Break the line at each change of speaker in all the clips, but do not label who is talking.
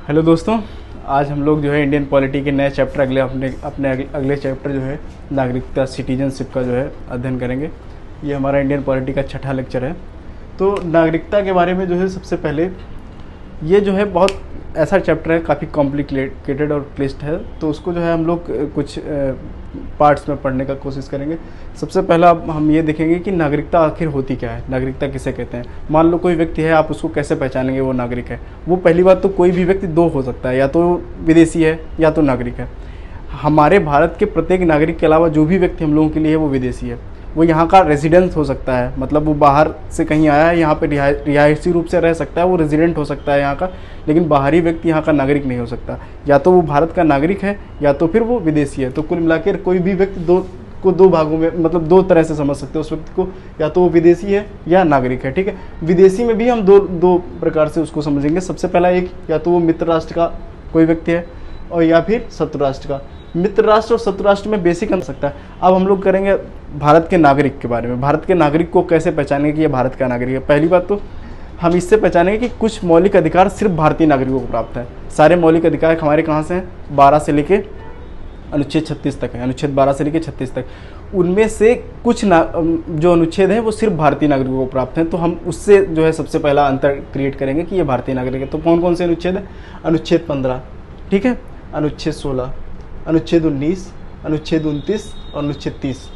Hello दोस्तों, आज हम लोग जो है इंडियन पॉलिटी के नए चैप्टर अगले चैप्टर जो है नागरिकता सिटीजनशिप का जो है अध्ययन करेंगे। ये हमारा इंडियन पॉलिटी का छठा लेक्चर है। तो नागरिकता के बारे में जो है सबसे पहले ये जो है बहुत ऐसा चैप्टर है, काफ़ी कॉम्प्लिकेटेड और क्लिष्ट है, तो उसको जो है हम लोग कुछ पार्ट्स में पढ़ने का कोशिश करेंगे। सबसे पहला हम ये देखेंगे कि नागरिकता आखिर होती क्या है, नागरिकता किसे कहते हैं। मान लो कोई व्यक्ति है, आप उसको कैसे पहचानेंगे वो नागरिक है। वो पहली बात तो कोई भी व्यक्ति दो हो सकता है, या तो विदेशी है या तो नागरिक है। हमारे भारत के प्रत्येक नागरिक के अलावा जो भी व्यक्ति हम लोगों के लिए है वो विदेशी है। वो यहाँ का रेजिडेंट हो सकता है, मतलब वो बाहर से कहीं आया है, यहाँ पे रिहायशी रूप से रह सकता है, वो रेजिडेंट हो सकता है यहाँ का, लेकिन बाहरी व्यक्ति यहाँ का नागरिक नहीं हो सकता। या तो वो भारत का नागरिक है या तो फिर वो विदेशी है। तो कुल मिलाकर कोई भी व्यक्ति दो भागों में, मतलब दो तरह से समझ सकते हो उस व्यक्ति को, या तो वो विदेशी है या नागरिक है। ठीक है, विदेशी में भी हम दो प्रकार से उसको समझेंगे। सबसे पहला एक, या तो वो मित्र राष्ट्र का कोई व्यक्ति है और या फिर शत्रु राष्ट्र का। मित्र राष्ट्र और शत्रु राष्ट्र में बेसिक अंतर सकता है। अब हम लोग करेंगे भारत के नागरिक के बारे में। भारत के नागरिक को कैसे पहचानेंगे कि ये भारत का नागरिक है। पहली बात तो हम इससे पहचानेंगे कि कुछ मौलिक अधिकार सिर्फ भारतीय नागरिकों को प्राप्त है। सारे मौलिक अधिकार हमारे कहाँ से हैं? 12 से लेके अनुच्छेद 36 तक है। अनुच्छेद 12 से लेके 36 तक, उनमें से कुछ जो अनुच्छेद हैं वो सिर्फ भारतीय नागरिकों को प्राप्त हैं। तो हम उससे जो है सबसे पहला अंतर क्रिएट करेंगे कि ये भारतीय नागरिक है। तो कौन कौन से अनुच्छेद हैं? अनुच्छेद 15, ठीक है, अनुच्छेद 16, अनुच्छेद 19, अनुच्छेद 29 और अनुच्छेद 30।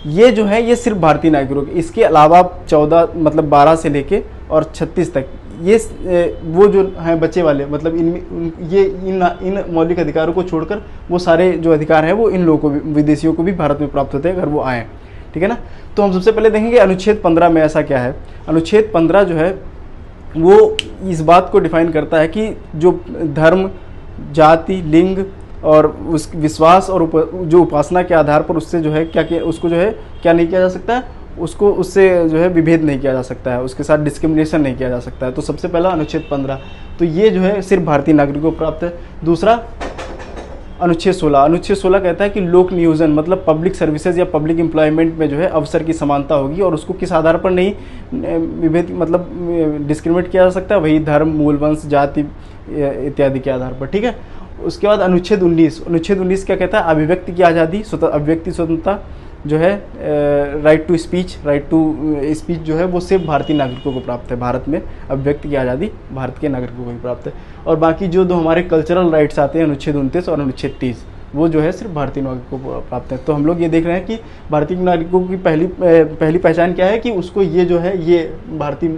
ये जो है ये सिर्फ भारतीय नागरिकों के। इसके अलावा 14 मतलब 12 से लेके और 36 तक ये वो जो हैं बचे वाले, मतलब इन मौलिक अधिकारों को छोड़कर वो सारे जो अधिकार हैं वो इन लोगों को भी, विदेशियों को भी भारत में प्राप्त होते हैं अगर वो आएँ। ठीक है ना। तो हम सबसे पहले देखेंगे अनुच्छेद 15 में ऐसा क्या है। अनुच्छेद 15 जो है वो इस बात को डिफाइन करता है कि जो धर्म, जाति, लिंग और उस विश्वास और जो उपासना के आधार पर उससे जो है उसको जो है क्या नहीं किया जा सकता है, उसको उससे जो है विभेद नहीं किया जा सकता है, उसके साथ डिस्क्रिमिनेशन नहीं किया जा सकता है। तो सबसे पहला अनुच्छेद 15, तो ये जो है सिर्फ भारतीय नागरिकों को प्राप्त है। दूसरा अनुच्छेद 16। अनुच्छेद 16 कहता है कि लोक नियोजन मतलब पब्लिक सर्विसेज या पब्लिक एम्प्लॉयमेंट में जो है अवसर की समानता होगी और उसको किस आधार पर नहीं विभेद मतलब डिस्क्रिमिनेट किया जा सकता है, वही धर्म, मूल वंश, जाति इत्यादि के आधार पर। ठीक है। उसके बाद अनुच्छेद 19। अनुच्छेद 19 क्या कहता है? अभिव्यक्ति की आज़ादी, अभिव्यक्ति स्वतंत्रता जो है, राइट टू स्पीच जो है वो सिर्फ भारतीय नागरिकों को प्राप्त है। भारत में अभिव्यक्ति की आज़ादी भारत के नागरिकों को भी प्राप्त है। और बाकी जो दो हमारे कल्चरल राइट्स आते हैं, अनुच्छेद 29 और अनुच्छेद 30, वो जो है सिर्फ भारतीय नागरिकों को प्राप्त है। तो हम लोग ये देख रहे हैं कि भारतीय नागरिकों की पहली पहचान क्या है कि उसको ये जो है ये भारतीय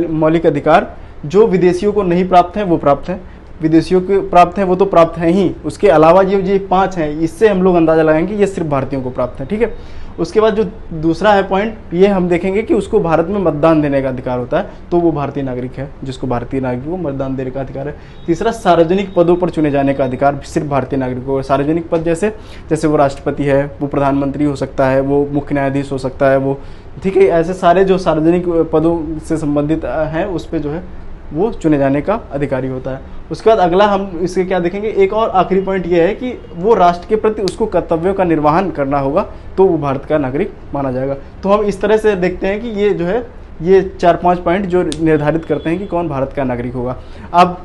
मौलिक अधिकार जो विदेशियों को नहीं प्राप्त हैं वो प्राप्त हैं, विदेशियों के प्राप्त हैं वो तो प्राप्त हैं ही, उसके अलावा ये 5 हैं, इससे हम लोग अंदाज़ा लगाएंगे ये सिर्फ भारतीयों को प्राप्त है। ठीक है। उसके बाद जो दूसरा है पॉइंट, ये हम देखेंगे कि उसको भारत में मतदान देने का अधिकार होता है, तो वो भारतीय नागरिक है जिसको भारतीय नागरिकों को मतदान देने का अधिकार है। तीसरा, सार्वजनिक पदों पर चुने जाने का अधिकार सिर्फ भारतीय नागरिकों को। सार्वजनिक पद जैसे वो राष्ट्रपति है, वो प्रधानमंत्री हो सकता है, वो मुख्य न्यायाधीश हो सकता है, वो ठीक है, ऐसे सारे जो सार्वजनिक पदों से संबंधित हैं उस पर जो है वो चुने जाने का अधिकारी होता है। उसके बाद अगला हम इसके क्या देखेंगे, एक और आखिरी पॉइंट ये है कि वो राष्ट्र के प्रति उसको कर्तव्यों का निर्वहन करना होगा, तो वो भारत का नागरिक माना जाएगा। तो हम इस तरह से देखते हैं कि ये जो है ये 4-5 पॉइंट जो निर्धारित करते हैं कि कौन भारत का नागरिक होगा। अब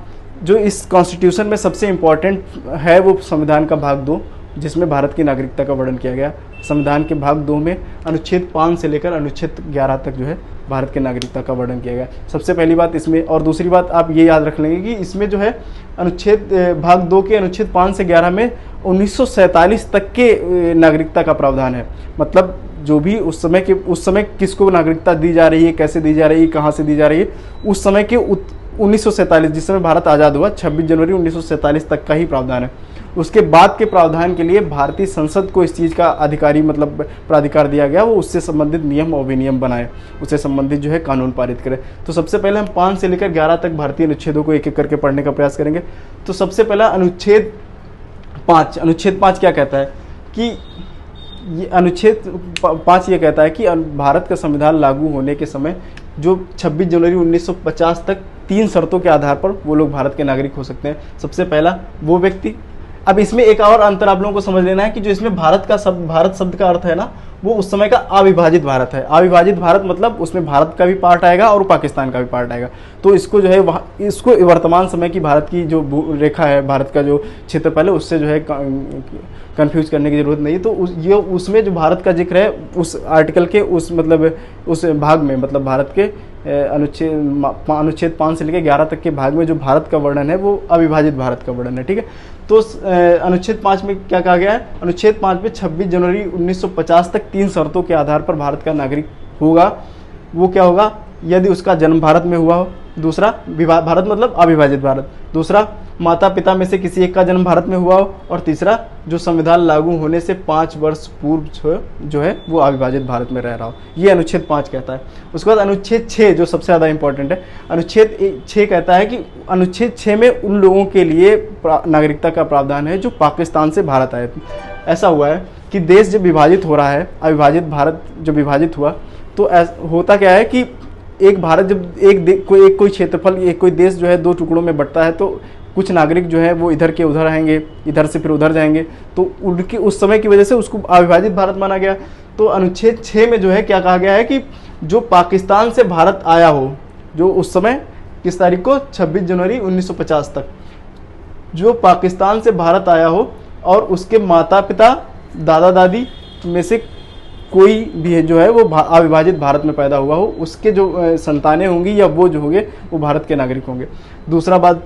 जो इस कॉन्स्टिट्यूशन में सबसे इम्पॉर्टेंट है वो संविधान का भाग 2, जिसमें भारत की नागरिकता का वर्णन किया गया। संविधान के भाग 2 में अनुच्छेद 5 से लेकर अनुच्छेद 11 तक जो है भारत के नागरिकता का वर्णन किया गया। सबसे पहली बात इसमें, और दूसरी बात आप ये याद रख लेंगे कि इसमें जो है अनुच्छेद भाग 2 के अनुच्छेद 5 से 11 में 1947 तक के नागरिकता का प्रावधान है। मतलब जो भी उस समय किसको नागरिकता दी जा रही है, कैसे दी जा रही है, कहाँ से दी जा रही है, उस समय के 1947 जिस समय भारत आज़ाद हुआ 26 जनवरी 1947 तक का ही प्रावधान है। उसके बाद के प्रावधान के लिए भारतीय संसद को इस चीज़ का अधिकारी मतलब प्राधिकार दिया गया, वो उससे संबंधित नियम और विनियम बनाए, उससे संबंधित जो है कानून पारित करे। तो सबसे पहले हम 5 से लेकर 11 तक भारतीय अनुच्छेदों को एक एक करके पढ़ने का प्रयास करेंगे। तो सबसे पहला अनुच्छेद 5 क्या कहता है कि ये अनुच्छेद 5 ये कहता है कि भारत का संविधान लागू होने के समय जो 26 जनवरी 1950 तक 3 शर्तों के आधार पर वो लोग भारत के नागरिक हो सकते हैं। सबसे पहला, वो व्यक्ति अब इसमें एक और अंतर आप लोगों को समझ लेना है कि जो इसमें भारत शब्द का अर्थ है ना, वो उस समय का अविभाजित भारत है। अविभाजित भारत मतलब उसमें भारत का भी पार्ट आएगा और पाकिस्तान का भी पार्ट आएगा। तो इसको जो है वहाँ, इसको वर्तमान समय की भारत की जो रेखा है, भारत का जो क्षेत्रफल है, उससे जो है कंफ्यूज करने की जरूरत नहीं है। तो ये उसमें जो भारत का जिक्र है उस आर्टिकल के उस मतलब उस भाग में, मतलब भारत के अनुच्छेद 5 से लेकर 11 तक के भाग में जो भारत का वर्णन है वो अविभाजित भारत का वर्णन है। ठीक है, तो अनुच्छेद 5 में क्या कहा गया है? अनुच्छेद 5 में 26 जनवरी 1950 तक 3 शर्तों के आधार पर भारत का नागरिक होगा। वो क्या होगा? यदि उसका जन्म भारत में हुआ हो, दूसरा भारत मतलब अविभाजित भारत, दूसरा माता पिता में से किसी एक का जन्म भारत में हुआ हो, और तीसरा जो संविधान लागू होने से 5 वर्ष पूर्व जो है वो अविभाजित भारत में रह रहा हो। ये अनुच्छेद 5 कहता है। उसके बाद अनुच्छेद 6 जो सबसे ज़्यादा इंपॉर्टेंट है, अनुच्छेद 6 कहता है कि अनुच्छेद 6 में उन लोगों के लिए नागरिकता का प्रावधान है जो पाकिस्तान से भारत आए। ऐसा हुआ है कि देश जब विभाजित हो रहा है, अविभाजित भारत जब विभाजित हुआ तो होता क्या है कि एक भारत जब कोई क्षेत्रफल, एक कोई देश जो है 2 टुकड़ों में बंटता है, तो कुछ नागरिक जो है वो इधर के उधर आएंगे, इधर से फिर उधर जाएंगे, तो उनकी उस समय की वजह से उसको अविभाजित भारत माना गया। तो अनुच्छेद 6 में जो है क्या कहा गया है कि जो पाकिस्तान से भारत आया हो, जो उस समय किस तारीख को, 26 जनवरी 1950 तक, जो पाकिस्तान से भारत आया हो और उसके माता पिता दादा दादी में से कोई भी है जो है वो अविभाजित भारत में पैदा हुआ हो, उसके जो संतानें होंगी या वो जो होंगे वो भारत के नागरिक होंगे। दूसरा बात,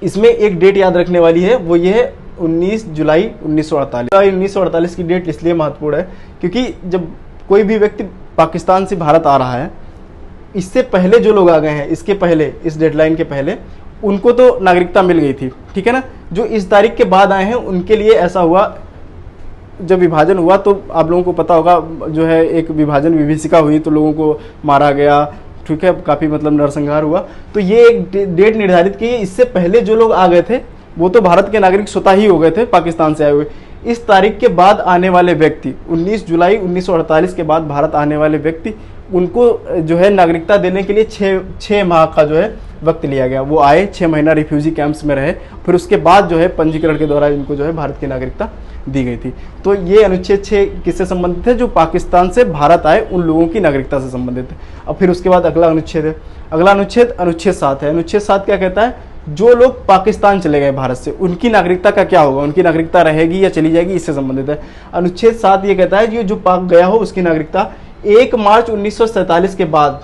इसमें एक डेट याद रखने वाली है, वो ये है 19 जुलाई 1948। 1948 की डेट इसलिए महत्वपूर्ण है क्योंकि जब कोई भी व्यक्ति पाकिस्तान से भारत आ रहा है, इससे पहले जो लोग आ गए हैं, इसके पहले, इस डेडलाइन के पहले, उनको तो नागरिकता मिल गई थी, ठीक है ना। जो इस तारीख के बाद आए हैं उनके लिए ऐसा हुआ, जब विभाजन हुआ तो आप लोगों को पता होगा, जो है एक विभाजन विभीषिका हुई तो लोगों को मारा गया, ठीक है, काफ़ी मतलब नरसंहार हुआ। तो ये एक डेट निर्धारित की है। इससे पहले जो लोग आ गए थे वो तो भारत के नागरिक स्वतः ही हो गए थे पाकिस्तान से आए हुए। इस तारीख के बाद आने वाले व्यक्ति, 19 जुलाई 1948 के बाद भारत आने वाले व्यक्ति, उनको जो है नागरिकता देने के लिए 6 माह का जो है वक्त लिया गया। वो आए, 6 महीना रिफ्यूजी कैंप्स में रहे, फिर उसके बाद जो है पंजीकरण के द्वारा इनको जो है भारत की नागरिकता दी गई थी। तो ये अनुच्छेद 6 किससे संबंधित है? जो पाकिस्तान से भारत आए उन लोगों की नागरिकता से संबंधित है। अब फिर उसके बाद अगला अनुच्छेद है, अगला अनुच्छेद 7 है। अनुच्छेद 7 क्या कहता है? जो लोग पाकिस्तान चले गए भारत से, उनकी नागरिकता का क्या होगा, उनकी नागरिकता रहेगी या चली जाएगी, इससे संबंधित है। अनुच्छेद 7 ये कहता है कि जो पाक गया हो उसकी नागरिकता 1 मार्च 1947 के बाद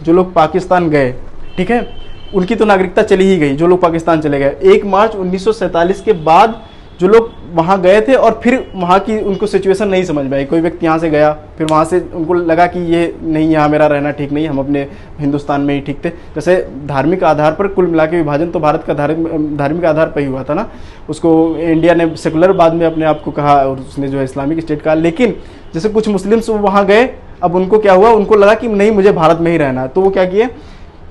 जो लोग पाकिस्तान गए, ठीक है, उनकी तो नागरिकता चली ही गई, जो लोग पाकिस्तान चले गए। 1 मार्च 1947 के बाद जो लोग वहाँ गए थे और फिर वहाँ की उनको सिचुएशन नहीं समझ में आई, कोई व्यक्ति यहाँ से गया, फिर वहाँ से उनको लगा कि ये नहीं, यहाँ मेरा रहना ठीक नहीं, हम अपने हिंदुस्तान में ही ठीक थे। जैसे धार्मिक आधार पर कुल मिला के विभाजन तो भारत का धार्मिक आधार पर ही हुआ था ना। उसको इंडिया ने सेकुलर बाद में अपने आप को कहा और उसने जो है इस्लामिक स्टेट कहा। लेकिन जैसे कुछ मुस्लिम्स वहाँ गए, अब उनको क्या हुआ, उनको लगा कि नहीं, मुझे भारत में ही रहना है। तो वो क्या किए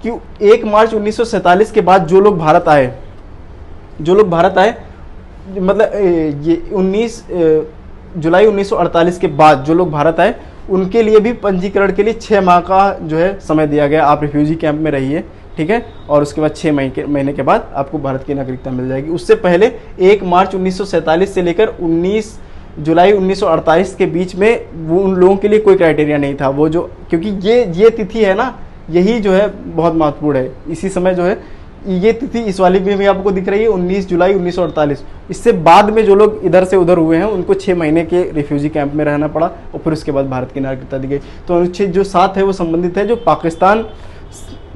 कि 1 मार्च 1947 के बाद जो लोग भारत आए, मतलब ये 19 जुलाई 1948 के बाद जो लोग भारत आए उनके लिए भी पंजीकरण के लिए 6 माह का जो है समय दिया गया। आप रिफ्यूजी कैंप में रहिए, ठीक है, और उसके बाद 6 महीने के बाद आपको भारत की नागरिकता मिल जाएगी। उससे पहले 1 मार्च 1947 से लेकर 19 जुलाई 1948 के बीच में वो उन लोगों के लिए कोई क्राइटेरिया नहीं था। वो जो, क्योंकि ये तिथि है ना, यही जो है बहुत महत्वपूर्ण है। इसी समय जो है ये तिथि इस वाली भी आपको दिख रही है 19 जुलाई 1948। इससे बाद में जो लोग इधर से उधर हुए हैं उनको 6 महीने के रिफ्यूजी कैंप में रहना पड़ा और फिर उसके बाद भारत की नागरिकता दी गई। तो अनुच्छेद जो 7 है वो संबंधित है जो पाकिस्तान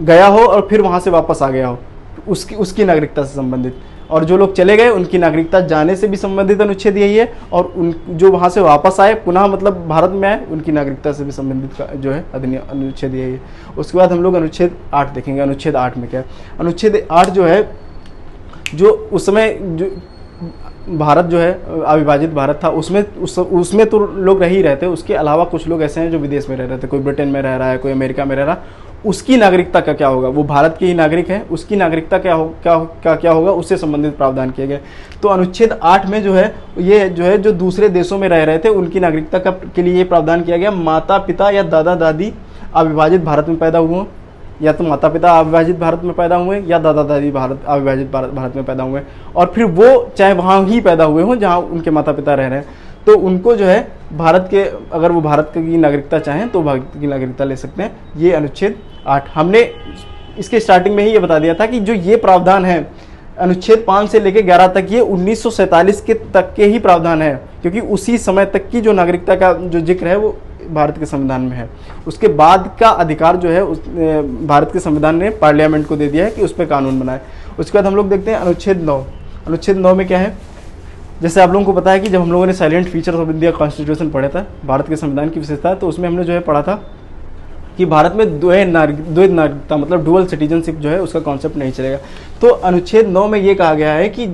गया हो और फिर वहाँ से वापस आ गया हो, उसकी नागरिकता से संबंधित। और जो लोग चले गए उनकी नागरिकता जाने से भी संबंधित अनुच्छेद यही है, और उन जो वहाँ से वापस आए पुनः मतलब भारत में आए उनकी नागरिकता से भी संबंधित जो है अनुच्छेद यही है। उसके बाद हम लोग अनुच्छेद 8 देखेंगे। अनुच्छेद 8 में क्या है? अनुच्छेद 8 जो है, जो उस समय जो भारत जो है अविभाजित भारत था, उसमें तो लोग रह ही रहे थे। उसके अलावा कुछ लोग ऐसे हैं जो विदेश में रह रहे थे, कोई ब्रिटेन में रह रहा है, कोई अमेरिका में रह रहा है। उसकी नागरिकता का क्या होगा? वो भारत के ही नागरिक है, उसकी नागरिकता क्या होगा, उससे संबंधित प्रावधान किए गए। तो अनुच्छेद 8 में जो है ये जो है जो दूसरे देशों में रह रहे थे उनकी नागरिकता के लिए ये प्रावधान किया गया, माता पिता या दादा दादी अविभाजित भारत में पैदा हुए, या तो माता पिता अविभाजित भारत में पैदा हुए या दादा दादी भारत अविभाजित भारत में पैदा हुए, और फिर वो चाहे वहाँ ही पैदा हुए हों जहाँ उनके माता पिता रह रहे हैं, तो उनको जो है भारत के, अगर वो भारत की नागरिकता चाहें तो भारत की नागरिकता ले सकते हैं। ये अनुच्छेद 8 हमने इसके स्टार्टिंग में ही ये बता दिया था कि जो ये प्रावधान है अनुच्छेद 5 से लेकर 11 तक, ये 1947 के तक के ही प्रावधान है, क्योंकि उसी समय तक की जो नागरिकता का जो जिक्र है वो भारत के संविधान में है। उसके बाद का अधिकार जो है भारत के संविधान ने पार्लियामेंट को दे दिया है कि उस पर कानून बनाए। उसके बाद हम लोग देखते हैं अनुच्छेद 9। अनुच्छेद 9 में क्या है, जैसे आप लोगों को पता है कि जब हम लोगों ने salient features of India constitution पढ़ा था, भारत के संविधान की विशेषता, तो उसमें हमने जो है पढ़ा था कि भारत में द्वैध नागरिकता मतलब डुअल सिटीजनशिप जो है उसका कॉन्सेप्ट नहीं चलेगा। तो अनुच्छेद 9 में ये कहा गया है कि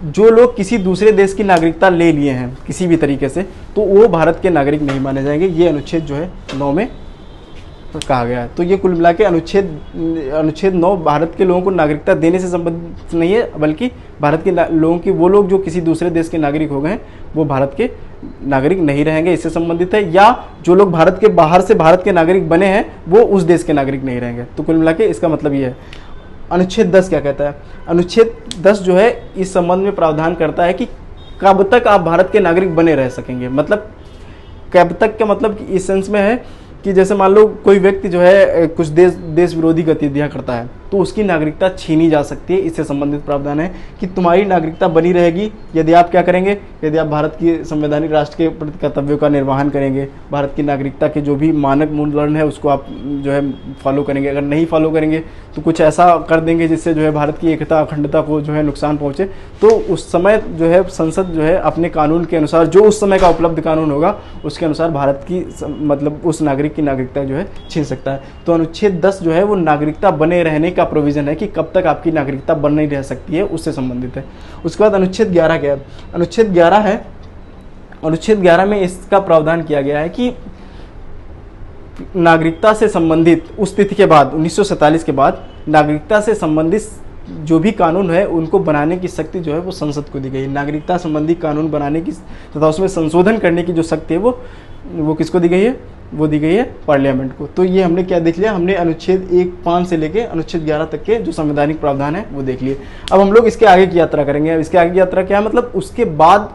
जो लोग किसी दूसरे देश की नागरिकता ले लिए हैं किसी भी तरीके से, तो वो भारत के नागरिक नहीं माने जाएंगे। ये अनुच्छेद जो है 9 में कहा गया है। तो ये कुल मिला के अनुच्छेद 9 भारत के लोगों को नागरिकता देने से संबंधित नहीं है, बल्कि भारत के लोगों की, वो लोग जो किसी दूसरे देश के नागरिक हो गए हैं वो भारत के नागरिक नहीं रहेंगे, इससे संबंधित है। या जो लोग भारत के बाहर से भारत के नागरिक बने हैं वो उस देश के नागरिक नहीं रहेंगे। तो कुल मिला के इसका मतलब ये है। अनुच्छेद 10 क्या कहता है? अनुच्छेद 10 जो है इस संबंध में प्रावधान करता है कि कब तक आप भारत के नागरिक बने रह सकेंगे। मतलब कब तक का मतलब इस सेंस में है कि जैसे मान लो कोई व्यक्ति जो है कुछ देश विरोधी गतिविधियां करता है तो उसकी नागरिकता छीनी जा सकती है। इससे संबंधित प्रावधान है कि तुम्हारी नागरिकता बनी रहेगी यदि आप क्या करेंगे, यदि आप भारत की संवैधानिक राष्ट्र के प्रति कर्तव्यों का निर्वहन करेंगे, भारत की नागरिकता के जो भी मानक मूल्यन है उसको आप जो है फॉलो करेंगे। अगर नहीं फॉलो करेंगे तो कुछ ऐसा कर देंगे जिससे जो है भारत की एकता अखंडता को जो है नुकसान पहुँचे, तो उस समय जो है संसद जो है अपने कानून के अनुसार, जो उस समय का उपलब्ध कानून होगा उसके अनुसार भारत की मतलब उस नागरिक की नागरिकता जो है छीन सकता है। तो अनुच्छेद 10 जो है वो नागरिकता बने रहने का प्रोविजन है कि कब तक आपकी नागरिकता बन नहीं रह सकती है, उससे संबंधित है। उसके बाद अनुच्छेद 11 क्या है? अनुच्छेद 11 है, अनुच्छेद 11 में इसका प्रावधान किया गया है कि नागरिकता से संबंधित उस तिथि के बाद 1947 के बाद नागरिकता से संबंधित जो भी कानून है उनको बनाने की शक्ति जो है वो संसद को दी गई है। नागरिकता संबंधी कानून बनाने की तथा उसमें संशोधन करने की जो शक्ति है वो किसको दी गई है? वो दी गई है पार्लियामेंट को। तो ये हमने क्या देख लिया? हमने अनुच्छेद 1(5) से लेके अनुच्छेद 11 तक के जो संवैधानिक प्रावधान है वो देख लिए। अब हम लोग इसके आगे की यात्रा करेंगे। अब इसके आगे की यात्रा क्या है, मतलब उसके बाद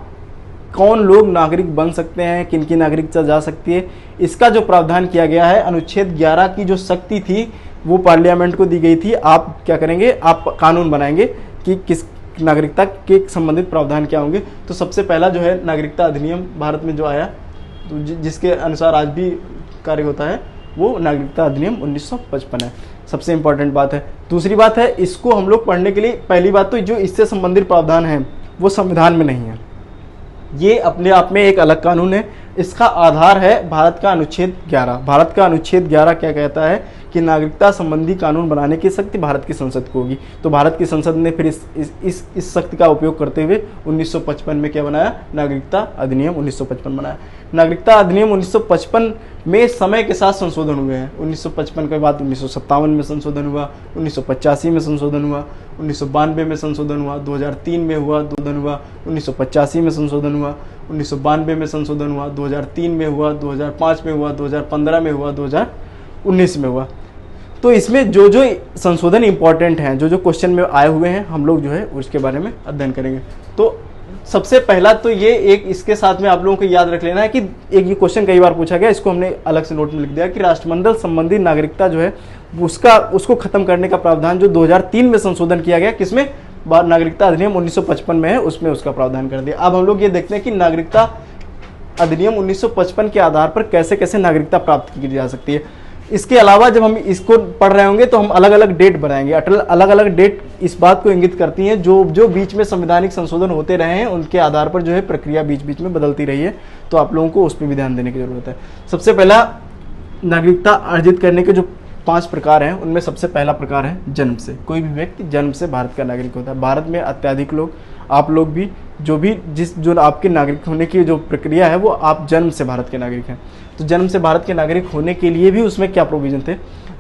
कौन लोग नागरिक बन सकते हैं, किन की नागरिकता जा सकती है, इसका जो प्रावधान किया गया है। अनुच्छेद 11 की जो शक्ति थी वो पार्लियामेंट को दी गई थी। आप क्या करेंगे? आप कानून बनाएंगे कि किस नागरिकता के संबंधित प्रावधान क्या होंगे। तो सबसे पहला जो है नागरिकता अधिनियम भारत में जो आया, तो जिसके अनुसार आज भी कार्य होता है, वो नागरिकता अधिनियम 1955 है। सबसे इंपॉर्टेंट बात है। दूसरी बात है, इसको हम लोग पढ़ने के लिए पहली बात तो जो इससे संबंधित प्रावधान है वो संविधान में नहीं है, ये अपने आप में एक अलग कानून है। इसका आधार है भारत का अनुच्छेद 11। भारत का अनुच्छेद 11 क्या कहता है कि नागरिकता संबंधी कानून बनाने की शक्ति भारत की संसद को होगी। तो भारत की संसद ने फिर इस शक्ति का उपयोग करते हुए 1955 में क्या बनाया? नागरिकता अधिनियम 1955 बनाया। नागरिकता अधिनियम 1955 में समय के साथ संशोधन हुए हैं। 1955 के बाद 1957 में संशोधन हुआ, 1985 में संशोधन हुआ, 1992 में संशोधन हुआ, 2003 में हुआ संशोधन हुआ, 1985 में संशोधन हुआ, 1992 में संशोधन हुआ, 2003 में हुआ, 2005 में हुआ, 2015 में हुआ, 2019 में हुआ। तो इसमें जो जो संशोधन इंपॉर्टेंट हैं, जो जो क्वेश्चन में आए हुए हैं, हम लोग जो है उसके बारे में अध्ययन करेंगे। तो सबसे पहला तो ये एक इसके साथ में आप लोगों को याद रख लेना है कि एक ये क्वेश्चन कई बार पूछा गया, इसको हमने अलग से नोट में लिख दिया कि राष्ट्रमंडल संबंधी नागरिकता जो है उसको खत्म करने का प्रावधान जो 2003 में संशोधन किया गया, किसमें? नागरिकता अधिनियम 1955 में है, उसमें उसका प्रावधान कर दिया। अब हम लोग ये देखते हैं कि नागरिकता अधिनियम 1955 के आधार पर कैसे कैसे नागरिकता प्राप्त की जा सकती है। इसके अलावा जब हम इसको पढ़ रहे होंगे तो हम अलग अलग डेट बनाएंगे। अलग अलग डेट इस बात को इंगित करती हैं जो बीच में संवैधानिक संशोधन होते रहे हैं उनके आधार पर जो है प्रक्रिया बीच बीच में बदलती रही है। तो आप लोगों को उस पर भी ध्यान देने की जरूरत है। सबसे पहला नागरिकता अर्जित करने के जो 5 प्रकार हैं उनमें सबसे पहला प्रकार है जन्म से। कोई भी व्यक्ति जन्म से भारत का नागरिक होता है। भारत में अत्यधिक लोग, आप लोग भी, जो आपके नागरिक होने की जो प्रक्रिया है वो आप जन्म से भारत के नागरिक हैं। तो जन्म से भारत के नागरिक होने के लिए भी उसमें क्या प्रोविजन थे?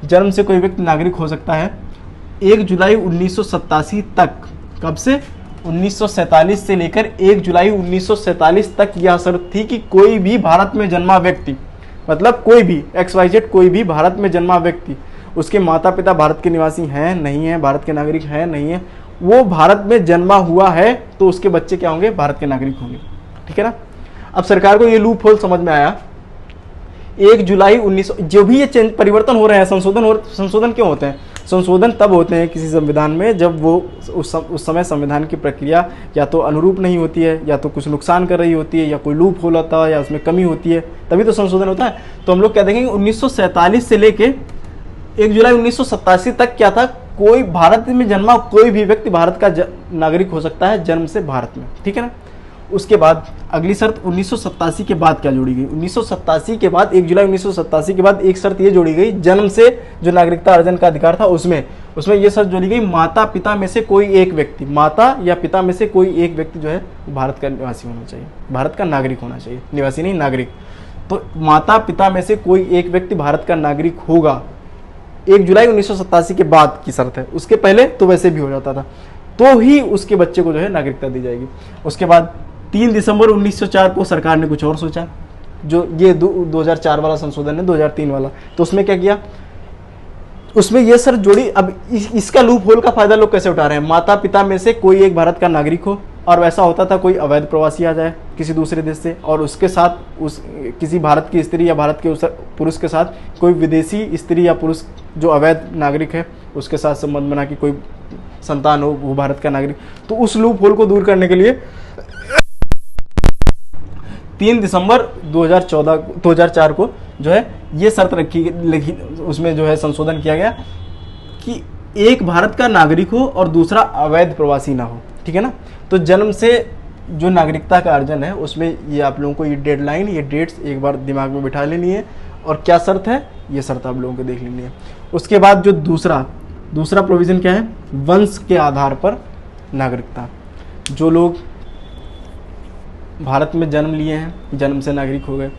जन्म से कोई व्यक्ति नागरिक हो सकता है 1 जुलाई 1987 तक। कब से? 1947 से लेकर 1 जुलाई 1947 तक यह शर्त थी कि कोई भी भारत में जन्मा व्यक्ति, मतलब कोई भी XYZ कोई भी भारत में जन्मा व्यक्ति उसके माता पिता भारत के निवासी हैं नहीं हैं, भारत के नागरिक हैं नहीं है, वो भारत में जन्मा हुआ है तो उसके बच्चे क्या होंगे, भारत के नागरिक होंगे। ठीक है ना। अब सरकार को ये लूप होल समझ में आया। 1 जुलाई 1900 जो भी ये परिवर्तन हो रहे हैं, संशोधन क्यों होते हैं? संशोधन तब होते हैं किसी संविधान में जब वो उस समय संविधान की प्रक्रिया या तो अनुरूप नहीं होती है, या तो कुछ नुकसान कर रही होती है, या कोई लूप होल होता है, या उसमें कमी होती है, तभी तो संशोधन होता है। तो हम लोग क्या देखेंगे 1947 से लेके 1 जुलाई 1987 तक क्या था, कोई भारत में जन्मा कोई भी व्यक्ति भारत का नागरिक हो सकता है जन्म से भारत में। ठीक है ना। उसके बाद अगली शर्त 1987 के बाद क्या जोड़ी गई, 1987 के बाद 1 जुलाई 1987 के बाद एक शर्त ये जोड़ी गई, जन्म से जो नागरिकता अर्जन का अधिकार था उसमें ये शर्त जोड़ी गई, माता पिता में से कोई एक व्यक्ति, माता या पिता में से कोई एक व्यक्ति जो है भारत का निवासी होना चाहिए, भारत का नागरिक होना चाहिए, निवासी नहीं नागरिक। तो माता पिता में से कोई एक व्यक्ति भारत का नागरिक होगा, 1 जुलाई 1987 के बाद की शर्त है, उसके पहले तो वैसे भी हो जाता था, तो ही उसके बच्चे को जो है नागरिकता दी जाएगी। उसके बाद 3 दिसंबर 1904 को सरकार ने कुछ और सोचा, जो ये 2004 वाला संशोधन है, 2003 वाला, तो उसमें क्या किया, उसमें ये शर्त जोड़ी। अब इसका लूप होल का फायदा लोग कैसे उठा रहे हैं, माता पिता में से कोई एक भारत का नागरिक हो, और वैसा होता था कोई अवैध प्रवासी आ जाए किसी दूसरे देश से, और उसके साथ किसी भारत की स्त्री या भारत के पुरुष के साथ कोई विदेशी स्त्री या पुरुष जो अवैध नागरिक है उसके साथ संबंध बना कि कोई संतान हो वो भारत का नागरिक। तो उस लूप होल को दूर करने के लिए 3 दिसंबर 2004 को जो है ये शर्त रखी, उसमें जो है संशोधन किया गया कि एक भारत का नागरिक हो और दूसरा अवैध प्रवासी ना हो। ठीक है ना। तो जन्म से जो नागरिकता का अर्जन है उसमें ये आप लोगों को ये डेडलाइन, ये डेट्स एक बार दिमाग में बिठा लेनी है, और क्या शर्त है ये शर्त आप लोगों को देख लेनी है। उसके बाद जो दूसरा प्रोविज़न क्या है, वंश के आधार पर नागरिकता। जो लोग भारत में जन्म लिए हैं, जन्म से नागरिक हो गए।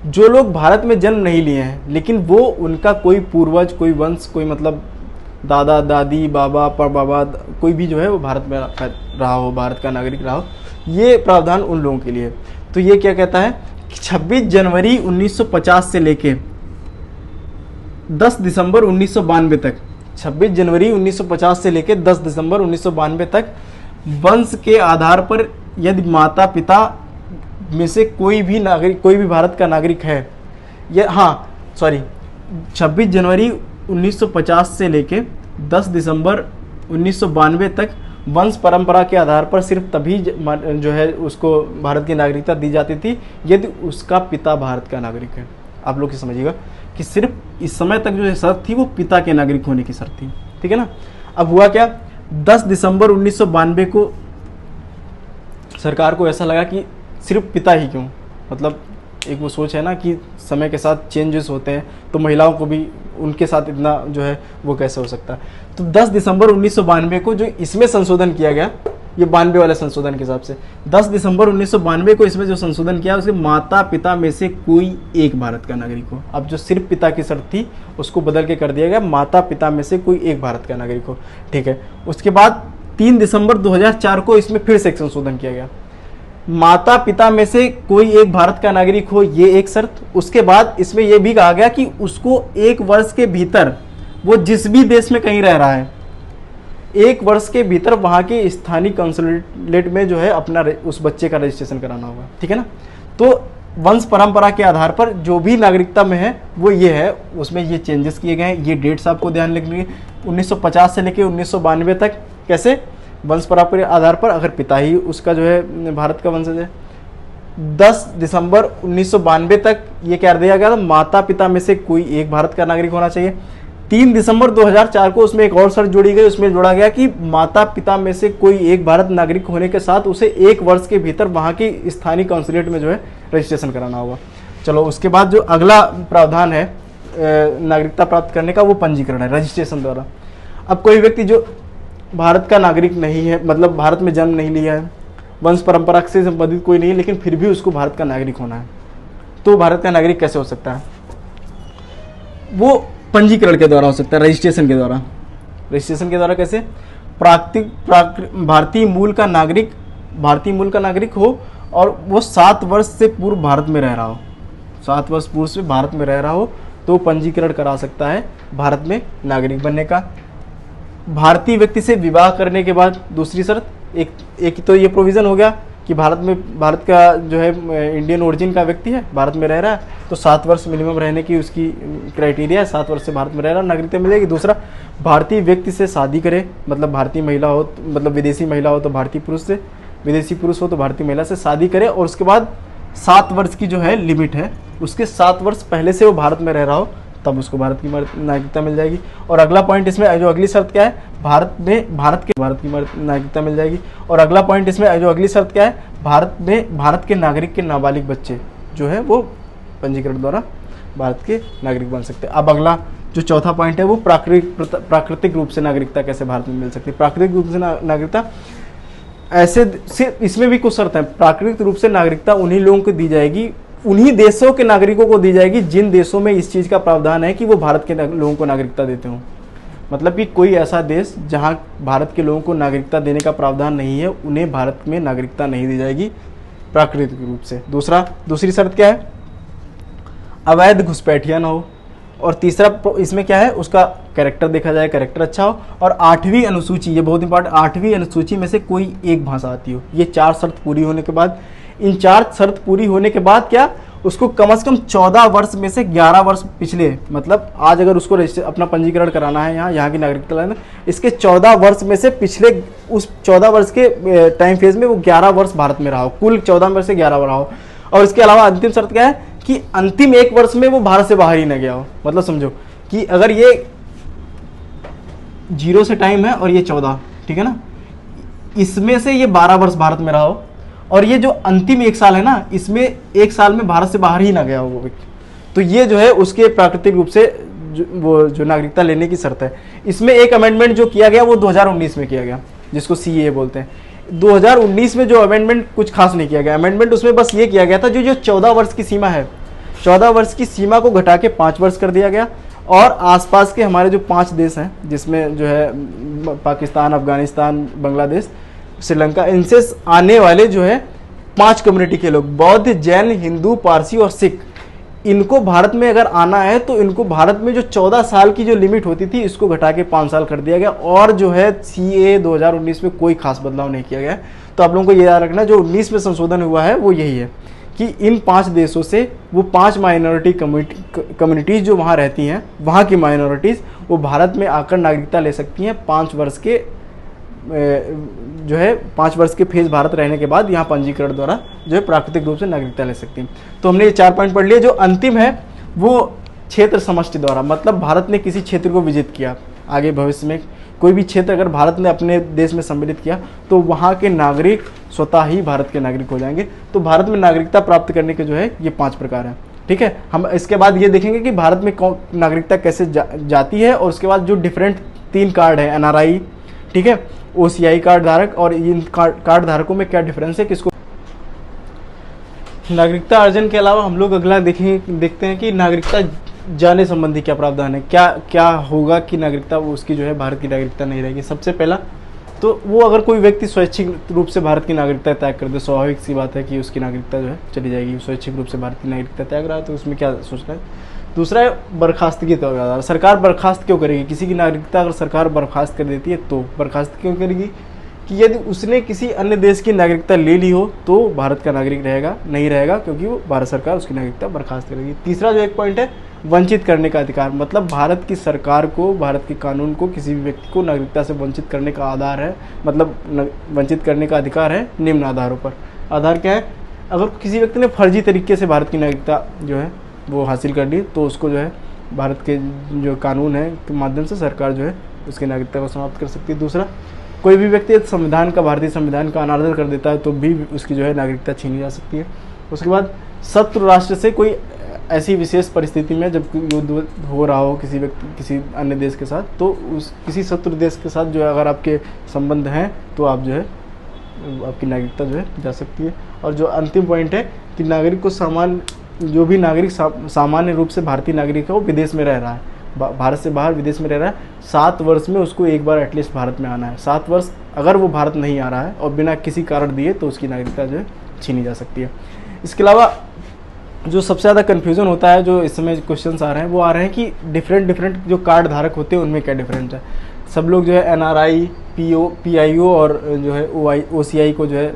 जो लोग भारत में जन्म नहीं लिए हैं लेकिन वो उनका कोई पूर्वज, कोई वंश, कोई मतलब दादा दादी बाबा परबाबा कोई भी जो है वो भारत में रहा हो, भारत का नागरिक रहा हो, ये प्रावधान उन लोगों के लिए। तो ये क्या कहता है कि 26 जनवरी 1950 से लेके 10 दिसंबर 1992 तक, 26 जनवरी 1950 से लेके 10 दिसंबर 1992 तक वंश के आधार पर यदि माता पिता में से कोई भी भारत का नागरिक है, या 26 जनवरी 1950 से लेके 10 दिसंबर 1992 तक वंश परंपरा के आधार पर सिर्फ तभी जो है उसको भारत की नागरिकता दी जाती थी यदि उसका पिता भारत का नागरिक है। आप लोग समझिएगा कि सिर्फ इस समय तक जो शर्त थी वो पिता के नागरिक होने की शर्त थी। ठीक है ना। अब हुआ क्या, 10 दिसंबर 1992 को सरकार को ऐसा लगा कि सिर्फ पिता ही क्यों, मतलब एक वो सोच है ना कि समय के साथ चेंजेस होते हैं तो महिलाओं को भी उनके साथ इतना जो है वो कैसे हो सकता है। तो 10 दिसंबर 1992 को जो इसमें संशोधन किया गया, ये 92 वाले संशोधन के हिसाब से 10 दिसंबर 1992 को इसमें जो संशोधन किया उसके माता पिता में से कोई एक भारत का नागरिक हो। अब जो सिर्फ पिता की शर्त थी उसको बदल के कर दिया गया माता पिता में से कोई एक भारत का नागरिक हो। ठीक है। उसके बाद 3 दिसंबर 2004 को इसमें फिर से एक संशोधन किया गया, माता पिता में से कोई एक भारत का नागरिक हो, ये एक शर्त। उसके बाद इसमें यह भी कहा गया कि उसको 1 वर्ष के भीतर वो जिस भी देश में कहीं रह रहा है 1 वर्ष के भीतर वहां के स्थानीय कंसुलेट में जो है अपना उस बच्चे का रजिस्ट्रेशन कराना होगा। ठीक है ना। तो वंश परंपरा के आधार पर जो भी नागरिकता में है वो ये है, उसमें ये चेंजेस किए गए हैं। ये डेट्स आपको ध्यान रखनी है, 1950 से लेकर 1992 तक कैसे वंश परंपरा के आधार पर अगर पिता ही उसका जो है भारत का वंशज है। 10 दिसंबर 1992 तक ये क्या दिया गया था, माता पिता में से कोई एक भारत का नागरिक होना चाहिए। 3 दिसंबर 2004 को उसमें एक और शर्त जोड़ी गई, उसमें जोड़ा गया कि माता पिता में से कोई एक भारत नागरिक होने के साथ उसे 1 वर्ष के भीतर वहाँ की स्थानीय काउंसिलेट में जो है रजिस्ट्रेशन कराना होगा। चलो उसके बाद जो अगला प्रावधान है नागरिकता प्राप्त करने का वो पंजीकरण है, रजिस्ट्रेशन द्वारा। अब कोई व्यक्ति जो भारत का नागरिक नहीं है, मतलब भारत में जन्म नहीं लिया है, वंश परंपरा से संबंधित कोई नहीं है, लेकिन फिर भी उसको भारत का नागरिक होना है, तो भारत का नागरिक कैसे हो सकता है, वो पंजीकरण के द्वारा हो सकता है, रजिस्ट्रेशन के द्वारा। रजिस्ट्रेशन के द्वारा कैसे, भारतीय मूल का नागरिक हो और वो 7 वर्ष से पूर्व भारत में रह रहा हो, 7 वर्ष पूर्व से भारत में रह रहा हो, तो पंजीकरण करा सकता है भारत में नागरिक बनने का। भारतीय व्यक्ति से विवाह करने के बाद दूसरी शर्त, एक तो ये प्रोविज़न हो गया कि भारत का जो है इंडियन ओरिजिन का व्यक्ति है, भारत में रह रहा है, तो 7 वर्ष मिनिमम रहने की उसकी क्राइटेरिया है, 7 वर्ष से भारत में रह रहा है, नागरिकता मिलेगी। दूसरा, भारतीय व्यक्ति से शादी करे, मतलब भारतीय महिला हो, मतलब विदेशी महिला हो तो भारतीय पुरुष से, विदेशी पुरुष हो तो भारतीय महिला से शादी करे, और उसके बाद 7 वर्ष की जो है लिमिट है, उसके 7 वर्ष पहले से वो भारत में रह रहा हो तब उसको भारत की नागरिकता मिल जाएगी। और अगला पॉइंट इसमें जो अगली शर्त क्या है, भारत की नागरिकता मिल जाएगी। और अगला पॉइंट इसमें जो अगली शर्त क्या है, भारत के नागरिक के नाबालिग बच्चे जो है वो पंजीकरण द्वारा भारत के नागरिक बन सकते हैं। अब अगला जो चौथा पॉइंट है वो प्राकृतिक रूप से नागरिकता कैसे भारत में मिल सकती है। प्राकृतिक रूप से नागरिकता ऐसे, इसमें भी कुछ शर्त है। प्राकृतिक रूप से नागरिकता उन्हीं लोगों को दी जाएगी, उन्हीं देशों के नागरिकों को दी जाएगी जिन देशों में इस चीज़ का प्रावधान है कि वो भारत के लोगों को नागरिकता देते हों। मतलब कि कोई ऐसा देश जहां भारत के लोगों को नागरिकता देने का प्रावधान नहीं है, उन्हें भारत में नागरिकता नहीं दी जाएगी प्राकृतिक रूप से। दूसरी शर्त क्या है, अवैध घुसपैठिया ना हो। और तीसरा इसमें क्या है, उसका कैरेक्टर देखा जाए, कैरेक्टर अच्छा हो। और 8वीं अनुसूची, ये बहुत इंपॉर्टेंट, 8वीं अनुसूची में से कोई एक भाषा आती हो। ये 4 शर्त पूरी होने के बाद, इन 4 शर्त पूरी होने के बाद क्या, उसको कम से कम 14 वर्ष में से 11 वर्ष पिछले, मतलब आज अगर उसको अपना पंजीकरण कराना है यहाँ की नागरिकता लेना, इसके 14 वर्ष में से पिछले उस 14 वर्ष के टाइम फेज में वो 11 वर्ष भारत में रहा हो, कुल 14 वर्ष से 11 रहा हो। और इसके अलावा अंतिम शर्त क्या है कि अंतिम 1 वर्ष में वो भारत से बाहर ही न गया हो। मतलब समझो कि अगर ये 0 से टाइम है और ये 14, ठीक है ना, इसमें से ये 12 वर्ष भारत में रहा हो, और ये जो अंतिम 1 साल है ना, इसमें 1 साल में भारत से बाहर ही ना गया हो वो व्यक्ति, तो ये जो है उसके प्राकृतिक रूप से जो नागरिकता लेने की शर्त है। इसमें एक अमेंडमेंट जो किया गया वो 2019 में किया गया, जिसको CAA बोलते हैं। 2019 में जो अमेंडमेंट कुछ खास नहीं किया गया, अमेंडमेंट उसमें बस ये किया गया था जो 14 वर्ष की सीमा है, 14 वर्ष की सीमा को घटा के 5 वर्ष कर दिया गया। और आसपास के हमारे जो 5 देश हैं, जिसमें जो है पाकिस्तान, अफगानिस्तान, बांग्लादेश, श्रीलंका, इनसे आने वाले जो है 5 कम्युनिटी के लोग, बौद्ध, जैन, हिंदू, पारसी और सिख, इनको भारत में अगर आना है तो इनको भारत में जो 14 साल की जो लिमिट होती थी इसको घटा के 5 साल कर दिया गया। और जो है CAA 2019 में कोई खास बदलाव नहीं किया गया। तो आप लोगों को ये याद रखना, जो 19 में संशोधन हुआ है वो यही है कि इन 5 देशों से वो 5 माइनॉरिटी कम्युनिटीज़ जो वहाँ रहती हैं, वहाँ की माइनॉरिटीज़ वो भारत में आकर नागरिकता ले सकती हैं 5 वर्ष के जो है 5 वर्ष के फेज भारत रहने के बाद यहाँ पंजीकरण द्वारा जो है प्राकृतिक रूप से नागरिकता ले सकती हैं। तो हमने ये 4 पॉइंट पढ़ लिए। जो अंतिम है वो क्षेत्र समष्टि द्वारा, मतलब भारत ने किसी क्षेत्र को विजिट किया, आगे भविष्य में कोई भी क्षेत्र अगर भारत ने अपने देश में सम्मिलित किया तो वहाँ के नागरिक स्वतः ही भारत के नागरिक हो जाएंगे। तो भारत में नागरिकता प्राप्त करने के जो है ये 5 प्रकार हैं, ठीक है। हम इसके बाद ये देखेंगे कि भारत में नागरिकता कैसे जाती है, और उसके बाद जो डिफरेंट 3 कार्ड है, NRI, ठीक है, OCI कार्ड धारक, और इन कार्ड धारकों में क्या डिफरेंस है, किसको। नागरिकता अर्जन के अलावा हम लोग अगला देखते हैं कि नागरिकता जाने संबंधी क्या प्रावधान है, क्या होगा कि नागरिकता वो उसकी जो है भारत की नागरिकता नहीं रहेगी। सबसे पहला तो वो अगर कोई व्यक्ति स्वैच्छिक रूप से भारत की नागरिकता त्याग कर दे, स्वाभाविक सी बात है कि उसकी नागरिकता जो है चली जाएगी। स्वैच्छिक रूप से भारत की नागरिकता त्याग रहा है तो उसमें क्या सोचना है। दूसरा है बर्खास्तगी के आधार। सरकार बर्खास्त क्यों करेगी, किसी की नागरिकता अगर सरकार बर्खास्त कर देती है तो बर्खास्त क्यों करेगी कि यदि उसने किसी अन्य देश की नागरिकता ले ली हो तो भारत का नागरिक नहीं रहेगा, क्योंकि वो भारत सरकार उसकी नागरिकता बर्खास्त करेगी। तीसरा जो एक पॉइंट है, वंचित करने का अधिकार, मतलब भारत की सरकार को, भारत के कानून को किसी भी व्यक्ति को नागरिकता से वंचित करने का आधार है, मतलब वंचित करने का अधिकार है निम्न आधारों पर। आधार क्या है, अगर किसी व्यक्ति ने फर्जी तरीके से भारत की नागरिकता जो है वो हासिल कर ली तो उसको जो है भारत के जो कानून है के माध्यम से सरकार जो है उसकी नागरिकता को समाप्त कर सकती है। दूसरा, कोई भी व्यक्ति संविधान का, भारतीय संविधान का अनादर कर देता है तो भी उसकी जो है नागरिकता छीनी जा सकती है। उसके बाद, शत्रु राष्ट्र से कोई ऐसी विशेष परिस्थिति में जब युद्ध हो रहा हो किसी अन्य देश के साथ, तो उस किसी शत्रु देश के साथ जो है अगर आपके संबंध हैं तो आप जो है आपकी नागरिकता जो है जा सकती है। और जो अंतिम पॉइंट है कि नागरिक को जो भी नागरिक सामान्य रूप से भारतीय नागरिक है वो विदेश में रह रहा है, भारत से बाहर विदेश में रह रहा है, 7 वर्ष में उसको एक बार एटलीस्ट भारत में आना है। 7 वर्ष अगर वो भारत नहीं आ रहा है और बिना किसी कारण दिए तो उसकी नागरिकता जो है छीनी जा सकती है। इसके अलावा जो सबसे ज़्यादा कन्फ्यूज़न होता है, जो इस समय क्वेश्चंस आ रहे हैं, वो आ रहे हैं कि डिफरेंट जो कार्ड धारक होते हैं उनमें क्या डिफरेंस है। सब लोग जो है NRI, PIO और जो है OCI को जो है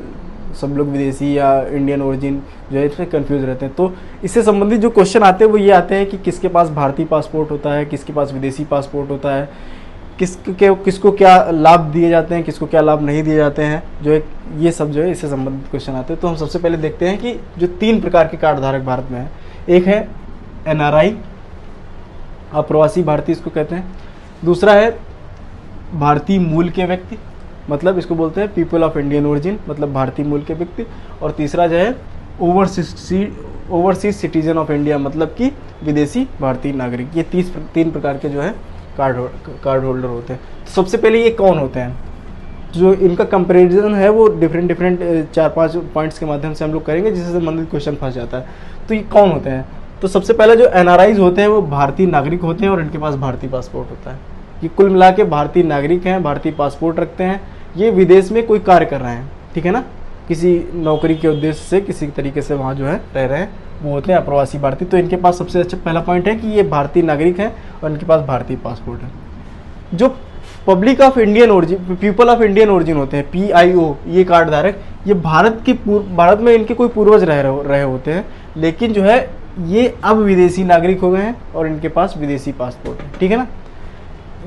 सब लोग विदेशी या इंडियन ओरिजिन जो है इसमें कंफ्यूज रहते हैं। तो इससे संबंधित जो क्वेश्चन आते हैं वो ये आते हैं कि किसके पास भारतीय पासपोर्ट होता है, किसके पास विदेशी पासपोर्ट होता है, किसको क्या लाभ दिए जाते हैं, किसको क्या लाभ नहीं दिए जाते हैं, जो है ये सब जो है इससे संबंधित क्वेश्चन आते हैं। तो हम सबसे पहले देखते हैं कि जो 3 प्रकार के कार्ड धारक भारत में है। एक है NRI, अप्रवासी भारतीय इसको कहते हैं। दूसरा है भारतीय मूल के व्यक्ति, मतलब इसको बोलते हैं पीपल ऑफ इंडियन ओरिजिन, मतलब भारतीय मूल के व्यक्ति। और तीसरा जो है ओवरसीज सिटीजन ऑफ इंडिया, मतलब कि विदेशी भारतीय नागरिक। ये 3 प्रकार के जो है कार्ड होल्डर होते हैं। तो सबसे पहले ये कौन होते हैं, जो इनका कंपैरिजन है वो डिफरेंट 4-5 पॉइंट्स के माध्यम से हम लोग करेंगे, जिससे संबंधित क्वेश्चन फंस जाता है। तो ये कौन होते हैं, तो सबसे पहले जो NRIs होते हैं वो भारतीय नागरिक होते हैं और इनके पास भारतीय पासपोर्ट होता है। ये कुल मिला के भारतीय नागरिक हैं, भारतीय पासपोर्ट रखते हैं, ये विदेश में कोई कार्य कर रहे हैं, ठीक है ना, किसी नौकरी के उद्देश्य से किसी तरीके से वहाँ जो है रह रहे हैं, वो होते हैं अप्रवासी भारतीय। तो इनके पास सबसे अच्छा पहला पॉइंट है कि ये भारतीय नागरिक हैं और इनके पास भारतीय पासपोर्ट है। जो public of Indian origin, people of Indian origin होते हैं, PIO, ये कार्ड धारक, ये भारत में इनके कोई पूर्वज रहे होते हैं, लेकिन जो है ये अब विदेशी नागरिक हो गए हैं और इनके पास विदेशी पासपोर्ट है, ठीक है ना।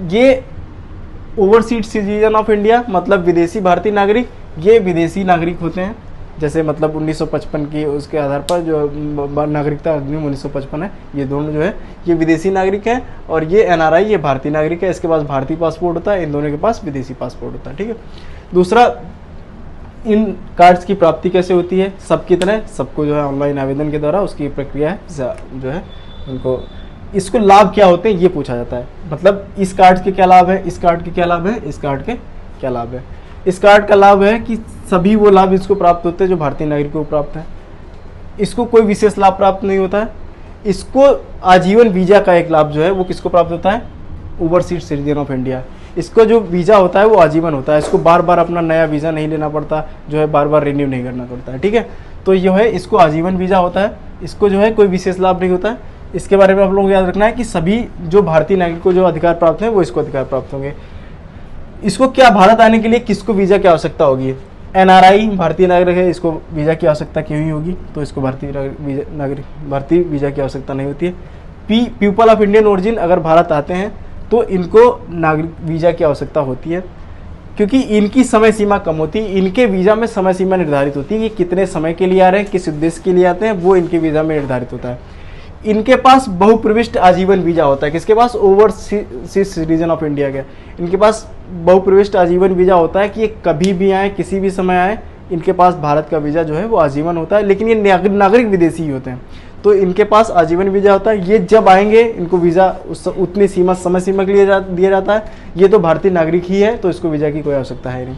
ये ओवरसीज सिटीजन ऑफ इंडिया, मतलब विदेशी भारतीय नागरिक, ये विदेशी नागरिक होते हैं। जैसे मतलब 1955 की उसके आधार पर जो नागरिकता अधिनियम 1955 है, ये दोनों जो है ये विदेशी नागरिक हैं। और ये NRI, ये भारतीय नागरिक है, इसके पास भारतीय पासपोर्ट होता है, इन दोनों के पास विदेशी पासपोर्ट होता है, ठीक है। दूसरा, इन कार्ड्स की प्राप्ति कैसे होती है, सबकी तरह सबको जो है ऑनलाइन आवेदन के द्वारा उसकी प्रक्रिया है, जो है उनको इसको लाभ क्या होते हैं ये पूछा जाता है। मतलब इस कार्ड के क्या लाभ है, इस कार्ड के क्या लाभ है, इस कार्ड के क्या लाभ है। इस कार्ड का लाभ है कि सभी वो लाभ इसको प्राप्त होते हैं जो भारतीय नागरिकों को प्राप्त है। इसको कोई विशेष लाभ प्राप्त नहीं होता है। इसको आजीवन वीजा का एक लाभ जो है वो किसको प्राप्त होता है, ओवरसीज सिटीजन ऑफ इंडिया। इसको जो वीज़ा होता है वो आजीवन होता है, इसको बार बार अपना नया वीज़ा नहीं लेना पड़ता, जो है बार बार रिन्यू नहीं करना पड़ता है, ठीक है। तो ये है, इसको आजीवन वीज़ा होता है, इसको जो है कोई विशेष लाभ नहीं होता है। इसके बारे में आप लोगों को याद रखना है कि सभी जो भारतीय नागरिक को जो अधिकार प्राप्त है वो इसको अधिकार प्राप्त होंगे। इसको क्या भारत आने के लिए किसको वीज़ा की आवश्यकता होगी, NRI भारतीय नागरिक है, इसको वीज़ा की आवश्यकता क्यों ही होगी, तो इसको भारतीय वीज़ा की आवश्यकता नहीं होती है। पीपल ऑफ इंडियन ओरिजिन अगर भारत आते हैं तो इनको नागरिक वीज़ा की आवश्यकता होती है, क्योंकि इनकी समय सीमा कम होती है। इनके वीज़ा में समय सीमा निर्धारित होती है कि कितने समय के लिए आ रहे हैं, किस उद्देश्य के लिए आते हैं, वो इनके वीज़ा में निर्धारित होता है। इनके पास बहुप्रविष्ट आजीवन वीज़ा होता है, किसके पास, ओवरसीज सिटीजन ऑफ इंडिया के। इनके पास बहुप्रविष्ट आजीवन वीज़ा होता है कि ये कभी भी आए, किसी भी समय आए, इनके पास भारत का वीज़ा जो है वो आजीवन होता है। लेकिन ये नागरिक विदेशी ही होते हैं, तो इनके पास आजीवन वीज़ा होता है। ये जब आएंगे इनको वीज़ा उतनी समय सीमा के लिए दिया जाता है। ये तो भारतीय नागरिक ही है, तो इसको वीज़ा की कोई आवश्यकता है नहीं।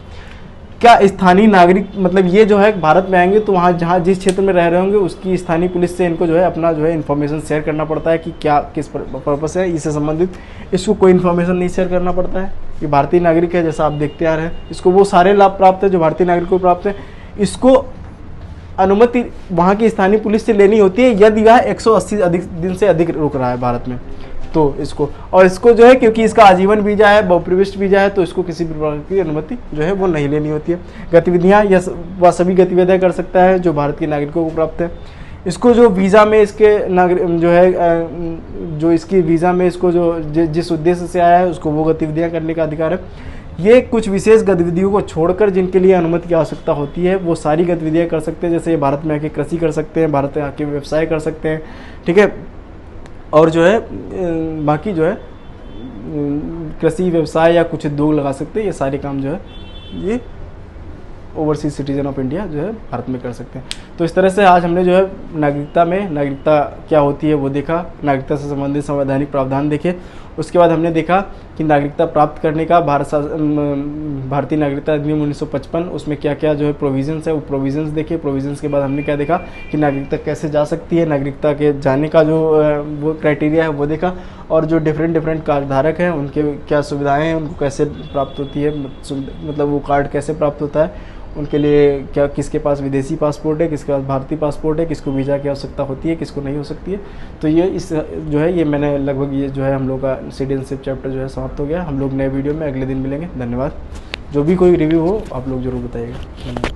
क्या स्थानीय नागरिक, मतलब ये जो है भारत में आएंगे तो वहाँ जहाँ जिस क्षेत्र में रह रहे होंगे उसकी स्थानीय पुलिस से इनको जो है अपना जो है इन्फॉर्मेशन शेयर करना पड़ता है कि क्या किस पर्पस है, इससे संबंधित इसको कोई इन्फॉर्मेशन नहीं शेयर करना पड़ता है। ये भारतीय नागरिक है, जैसा आप देखते आ रहे हैं, इसको वो सारे लाभ प्राप्त है जो भारतीय नागरिक को प्राप्त है। इसको अनुमति वहाँ की स्थानीय पुलिस से लेनी होती है यदि वह 180 दिन से अधिक रुक रहा है भारत में, तो इसको जो है क्योंकि इसका आजीवन वीज़ा है, बहुप्रविष्ट वीज़ा है, तो इसको किसी भी प्रकार की अनुमति जो है वो नहीं लेनी होती है। गतिविधियाँ या वह सभी गतिविधियाँ कर सकता है जो भारत के नागरिकों को प्राप्त है। इसको जो वीज़ा में इसके जो है जो इसकी वीज़ा में इसको जो जिस उद्देश्य से आया है उसको वो गतिविधियाँ करने का अधिकार है। ये कुछ विशेष गतिविधियों को छोड़कर जिनके लिए अनुमति की आवश्यकता होती है वो सारी गतिविधियाँ कर सकते हैं। जैसे भारत में आके कृषि कर सकते हैं, भारत में आके व्यवसाय कर सकते हैं, ठीक है। और जो है बाकी जो है कृषि व्यवसाय या कुछ उद्योग लगा सकते हैं। ये सारे काम जो है ये ओवरसीज सिटीजन ऑफ इंडिया जो है भारत में कर सकते हैं। तो इस तरह से आज हमने जो है नागरिकता क्या होती है वो देखा, नागरिकता से संबंधित संवैधानिक प्रावधान देखे। उसके बाद हमने देखा कि नागरिकता प्राप्त करने का भारतीय नागरिकता अधिनियम 1955 उसमें क्या क्या जो है प्रोविजंस है वो प्रोविजंस देखे। प्रोविजंस के बाद हमने क्या देखा कि नागरिकता कैसे जा सकती है, नागरिकता के जाने का जो वो क्राइटेरिया है वो देखा, और जो डिफरेंट कार्डधारक हैं उनके क्या सुविधाएं हैं, उनको कैसे प्राप्त होती है, मतलब वो कार्ड कैसे प्राप्त होता है उनके लिए क्या, किसके पास विदेशी पासपोर्ट है, किसके पास भारतीय पासपोर्ट है, किसको वीज़ा की आवश्यकता होती है, किसको नहीं हो सकती है। तो ये इस जो है ये मैंने लगभग ये जो है हम लोग का सिटीजनशिप चैप्टर जो है समाप्त हो गया। हम लोग नए वीडियो में अगले दिन मिलेंगे। धन्यवाद। जो भी कोई रिव्यू हो आप लोग ज़रूर बताइएगा। धन्यवाद।